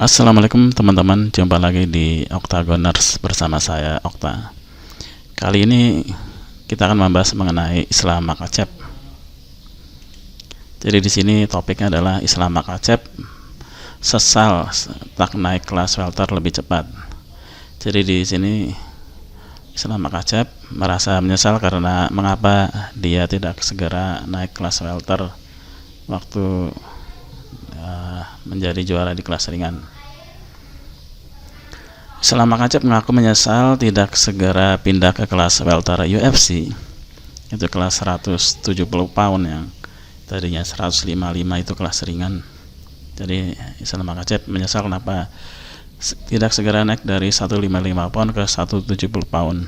Assalamualaikum teman-teman, jumpa lagi di Octagoners bersama saya Okta. Kali ini kita akan membahas mengenai Islam Makacep. Jadi di sini topiknya adalah Islam Makacep sesal tak naik kelas welter lebih cepat. Jadi di sini Islam Makacep merasa menyesal karena mengapa dia tidak segera naik kelas welter waktu menjadi juara di kelas ringan. Islam Makacep mengaku menyesal tidak segera pindah ke kelas welter UFC, itu kelas 170 pound yang tadinya 155 itu kelas ringan. Jadi Islam Makacep menyesal kenapa tidak segera naik dari 155 pound ke 170 pound.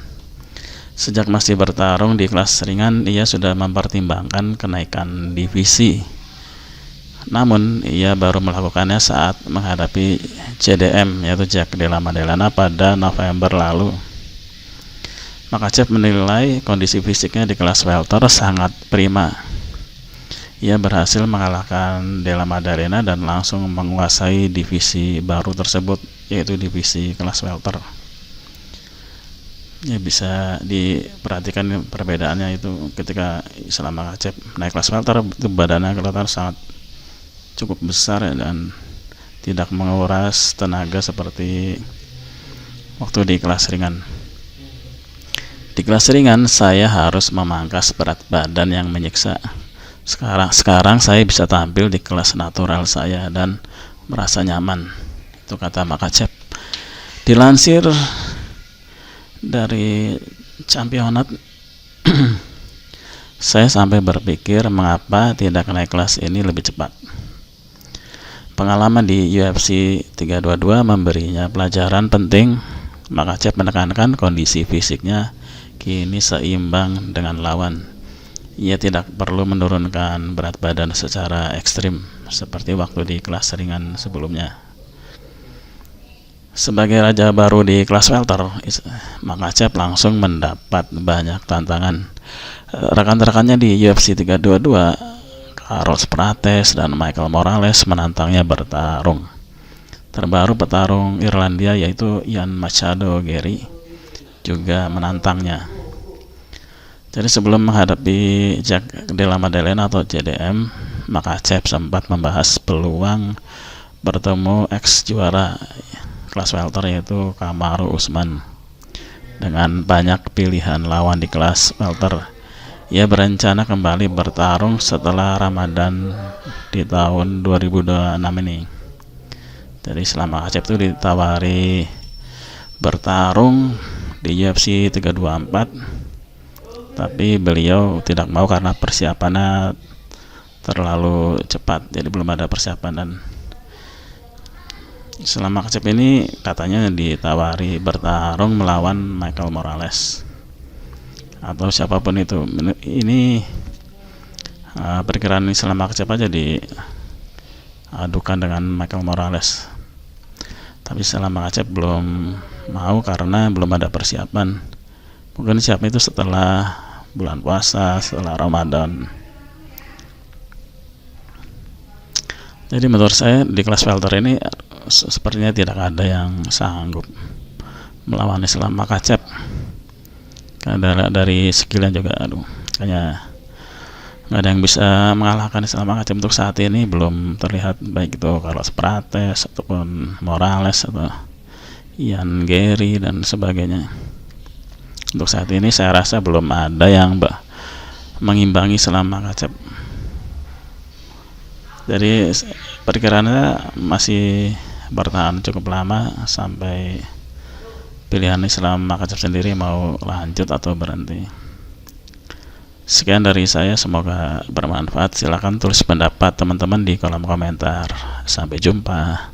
Sejak masih bertarung di kelas ringan, ia sudah mempertimbangkan kenaikan divisi. Namun ia baru melakukannya saat menghadapi JDM, yaitu Jack Della Maddalena, pada November lalu. Makacep menilai kondisi fisiknya di kelas welter sangat prima. Ia berhasil mengalahkan Della Maddalena dan langsung menguasai divisi baru tersebut, yaitu divisi kelas welter. Ya, bisa diperhatikan perbedaannya itu ketika Islam Makacep naik kelas welter, itu badannya kelihatan sangat cukup besar dan tidak menguras tenaga seperti waktu di kelas ringan. Di kelas ringan saya harus memangkas berat badan yang menyiksa. Sekarang saya bisa tampil di kelas natural saya dan merasa nyaman. Itu kata Makacep. Dilansir dari Championat, saya sampai berpikir mengapa tidak naik kelas ini lebih cepat. Pengalaman di UFC 322 memberinya pelajaran penting. Makacep menekankan kondisi fisiknya kini seimbang dengan lawan. Ia tidak perlu menurunkan berat badan secara ekstrim seperti waktu di kelas ringan sebelumnya. Sebagai raja baru di kelas welter, Makacep langsung mendapat banyak tantangan. Rekan-rekannya di UFC 322, Carlos Prates dan Michael Morales, menantangnya bertarung. Terbaru petarung Irlandia yaitu Ian Machado Gary juga menantangnya. Jadi sebelum menghadapi Jack Della Maddalena atau JDM, Makacep sempat membahas peluang bertemu ex juara kelas welter yaitu Kamaru Usman. Dengan banyak pilihan lawan di kelas welter, ia berencana kembali bertarung setelah Ramadan di tahun 2026 ini. Jadi selama Makacep itu ditawari bertarung di UFC 324, tapi beliau tidak mau karena persiapannya terlalu cepat, jadi belum ada persiapan. Dan selama Makacep ini katanya ditawari bertarung melawan Michael Morales atau siapapun itu. Ini perkiraan Islam Makacep aja diadukan dengan Michael Morales, tapi Islam Makacep belum mau karena belum ada persiapan. Mungkin siap itu setelah bulan puasa, setelah Ramadan. Jadi menurut saya di kelas welter ini sepertinya tidak ada yang sanggup melawan Islam Makacep. Dari skillnya juga, kayaknya nggak ada yang bisa mengalahkan Islam Makacep untuk saat ini. Belum terlihat baik itu Carlos Prates ataupun Morales atau Ian Gary dan sebagainya. Untuk saat ini saya rasa belum ada yang mengimbangi Islam Makacep. Jadi perkiraannya masih bertahan cukup lama sampai pilihan Islam Makacep sendiri mau lanjut atau berhenti. Sekian dari saya, semoga bermanfaat. Silakan tulis pendapat teman-teman di kolom komentar. Sampai jumpa.